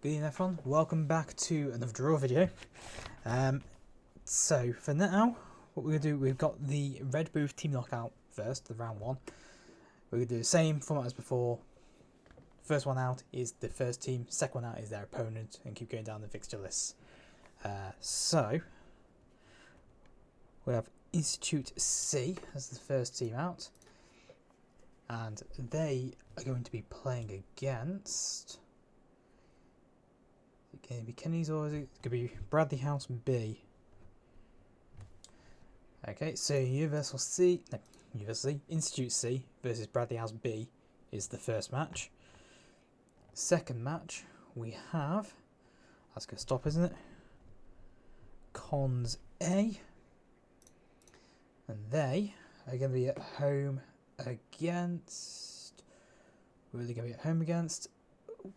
Good evening everyone, welcome back to another draw video. So for now, what we're going to do, we've got the Reg Booth Team Knockout first, the round one. We're going to do the same format as before. First one out is the first team, second one out is their opponent, and keep going down the fixture list. So, we have Institute C as the first team out. And they are going to be playing against... Is it going to be Kenny's or is it going to be Bradley House B? Okay, so Institute C versus Bradley House B is the first match. Second match we have, that's going to stop, isn't it? Cons A, and they are going to be at home against. Who are they going to be at home against?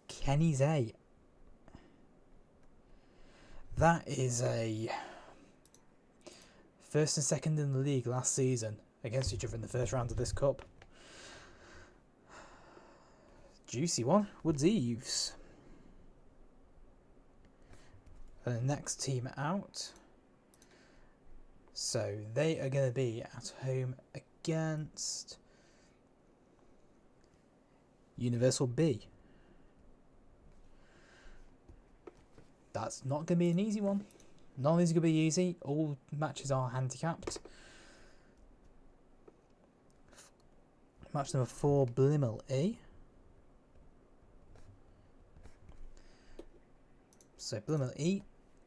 Kenny's A. That is a first and second in the league last season against each other in the first round of this cup. Juicy one. Woods Eves. And the next team out. So they are going to be at home against Universal B. That's not going to be an easy one. None of these are going to be easy. All matches are handicapped. Match number 4, Blimmel E. So Blimmel E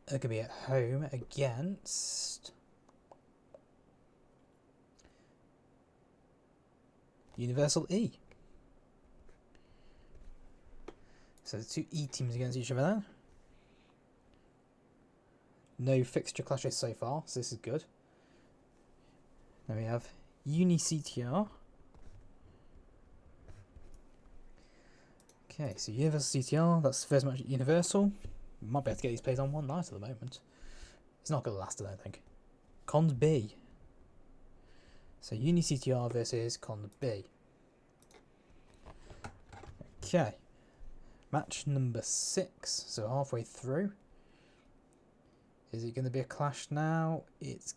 are going to be at home against Universal E. So the two E teams against each other then. No fixture clashes so far, so this is good. Then we have Uni CTR. Okay, so Universal CTR, that's the first match at Universal. We might be able to get these plays on one night at the moment. It's not going to last, I don't think. Cons B. So Uni CTR versus Cons B. Okay. Match number 6, so halfway through. Is it going to be a clash now? It's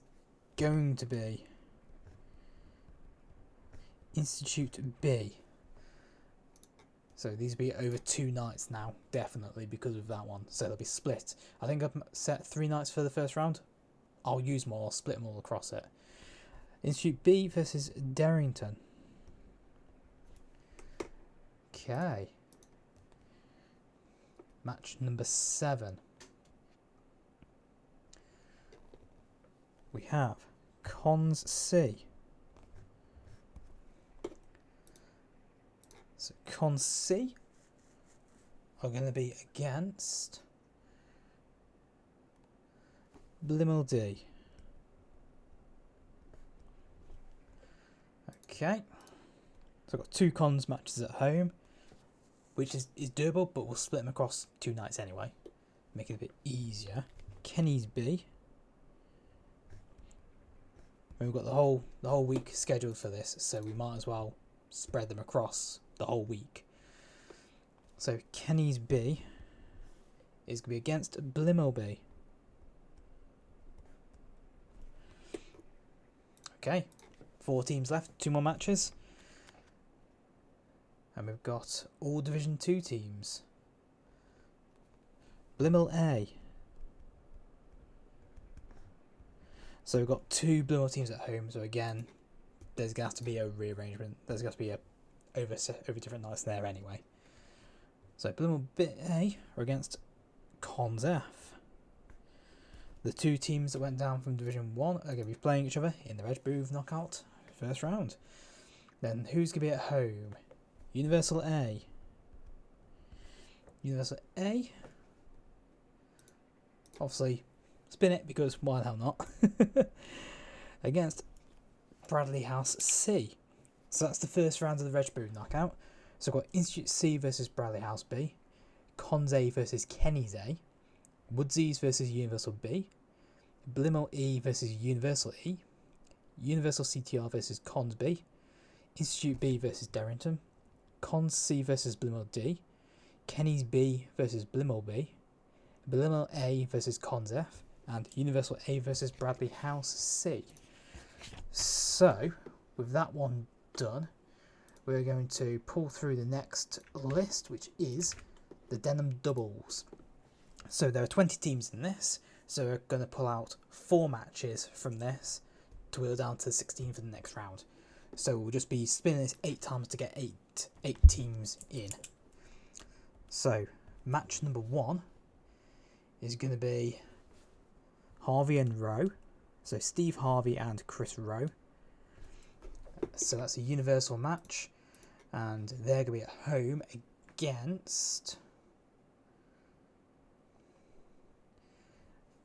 going to be Institute B. So these will be over 2 nights now, definitely, because of that one. So they'll be split. I think I've set 3 nights for the first round. I'll use more, I'll split them all across it. Institute B versus Darrington. Okay. Match number 7. We have Cons C. So Cons C are going to be against Blimmel D. Okay. So I've got 2 Cons matches at home, which is doable, but we'll split them across 2 nights anyway. Make it a bit easier. Kenny's B. We've got the whole week scheduled for this, so we might as well spread them across the whole week. So Kenny's B is going to be against Blimmel B. Okay, 4 teams left, 2 more matches. And we've got all Division 2 teams. Blimmel A. So we've got 2 Blimmel teams at home, so again, there's going to have to be a rearrangement. There's going to have to be over different nights there anyway. So Blimmel A are against Cons F. The 2 teams that went down from Division 1 are going to be playing each other in the Reg Booth Knockout first round. Then who's going to be at home? Universal A. Universal A. Obviously, spin it because why the hell not? Against Bradley House C. So that's the first round of the Reg Booth Knockout. So we've got Institute C versus Bradley House B. Cons A versus Kenny's A. Woodsies versus Universal B. Blimmel E versus Universal E. Universal CTR versus Cons B. Institute B versus Darrington. Cons C versus Blimmel D. Kenny's B versus Blimmel B, Blimmel A versus Cons F, and Universal A versus Bradley House C. So, with that one done, we're going to pull through the next list, which is the Denham Doubles. So there are 20 teams in this, so we're going to pull out 4 matches from this to whittle down to 16 for the next round. So we'll just be spinning this 8 times to get 8 teams in. So match number 1 is going to be Harvey and Rowe. So Steve Harvey and Chris Rowe. So that's a universal match, and they're going to be at home against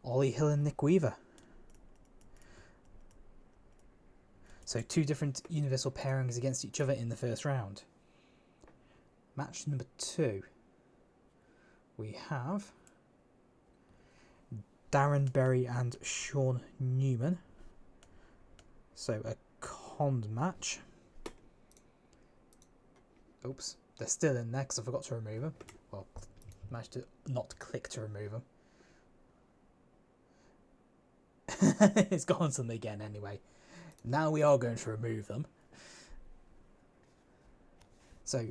Ollie Hill and Nick Weaver. So 2 different universal pairings against each other in the first round. Match number 2, we have Darren Berry and Sean Newman. So a cons match. Oops, they're still in there because I forgot to remove them. Well, managed to not click to remove them. It's gone to them again anyway. Now we are going to remove them. So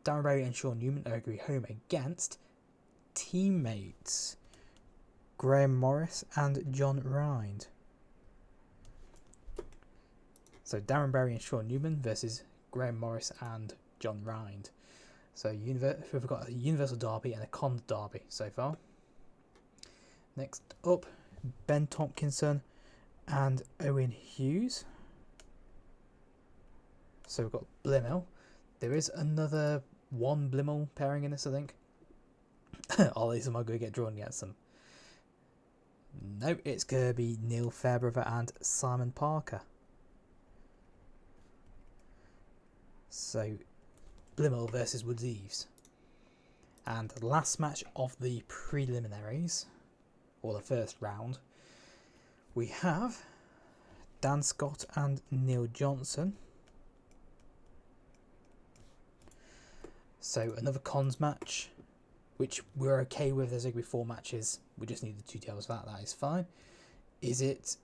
Darren Berry and Sean Newman are going to be home against teammates Graham Morris and John Rind. So Darren Berry and Sean Newman versus Graham Morris and John Rind. So we've got a Universal Derby and a Cons Derby so far. Next up, Ben Tompkinson and Owen Hughes. So we've got Blimmel. There is another one Blimmel pairing in this, I think. All these am I going to get drawn against them? No, it's going to be Neil Fairbrother and Simon Parker. So Blimmel versus Woods Eves. And the last match of the preliminaries, or the first round, we have Dan Scott and Neil Johnson. So another cons match, which we're okay with. There's going to be 4 matches. We just need the 2 tables for that. That is fine. Is it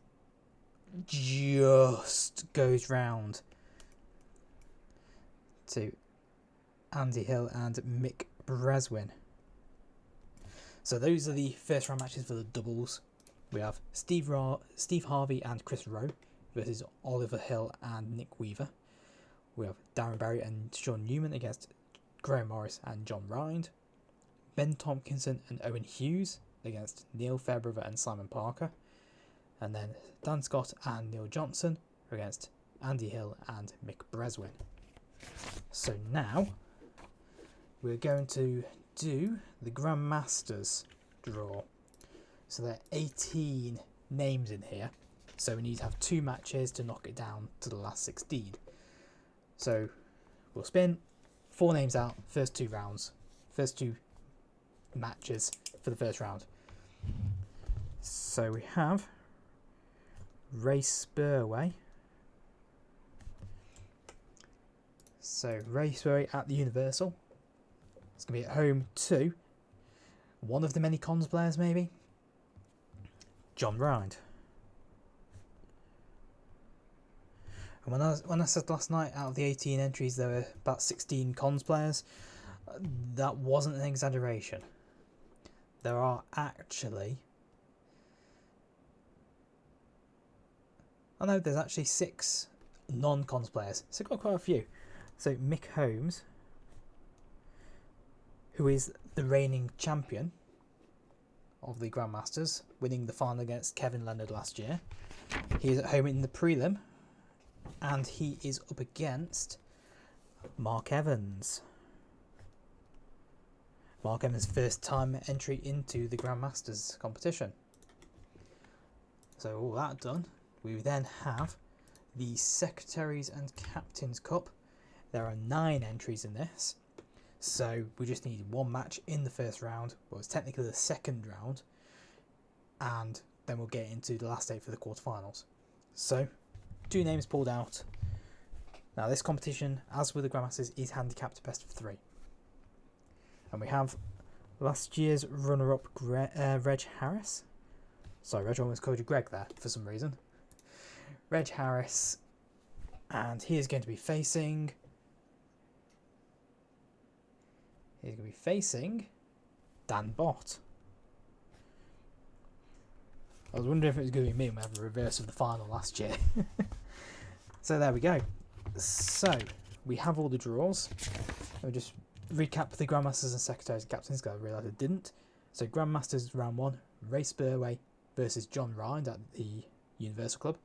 just goes round to Andy Hill and Mick Breswin. So those are the first round matches for the doubles. We have Steve Harvey and Chris Rowe versus Oliver Hill and Nick Weaver. We have Darren Berry and Sean Newman against Graham Morris and John Rind. Ben Tompkinson and Owen Hughes against Neil Fairbrother and Simon Parker. And then Dan Scott and Neil Johnson against Andy Hill and Mick Breswin. So now we're going to do the Grandmasters draw. So there are 18 names in here. So we need to have 2 matches to knock it down to the last 16. So we'll spin 4 names out, first 2 rounds, first 2 matches for the first round. So we have Ray Spurway. So Ray Spurway at the Universal. It's going to be at home to one of the many cons players, maybe, John Rind. And when I said last night out of the 18 entries there were about 16 cons players, that wasn't an exaggeration. There are actually... I know there's actually 6 non-cons players, so got quite a few. So Mick Holmes, who is the reigning champion of the Grandmasters, winning the final against Kevin Leonard last year. He is at home in the prelim, and he is up against Mark Evans. Mark Evans' first time entry into the Grandmasters competition. So all that done, we then have the Secretaries and Captains Cup. There are 9 entries in this, so we just need 1 match in the first round. Well, it's technically the second round, and then we'll get into the last 8 for the quarterfinals. So 2 names pulled out. Now this competition, as with the Grandmasters, is handicapped best of 3. And we have last year's runner-up Reg Harris. Sorry, Reg, almost called you Greg there for some reason. Reg Harris, and he is going to be facing. He's going to be facing Dan Bott. I was wondering if it was going to be me when we had a reverse of the final last year. So there we go. So we have all the draws. We'll just recap the Grandmasters and Secretaries and Captains, because I realised I didn't. So Grandmasters round 1, Ray Spurway versus John Rind at the Universal Club.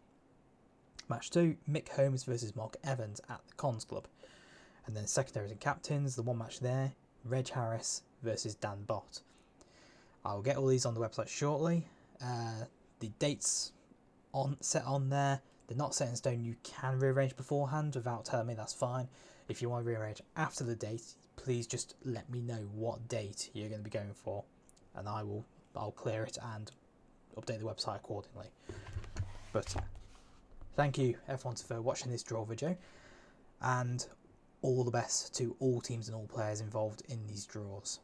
Match 2, Mick Holmes versus Mark Evans at the Cons Club. And then Secretaries and Captains, the one match there, Reg Harris versus Dan Bott. I'll get all these on the website shortly. The dates set on there. They're not set in stone. You can rearrange beforehand without telling me, that's fine. If you want to rearrange after the date, please just let me know what date you're going to be going for, and I'll clear it and update the website accordingly. But thank you everyone for watching this draw video, and all the best to all teams and all players involved in these draws.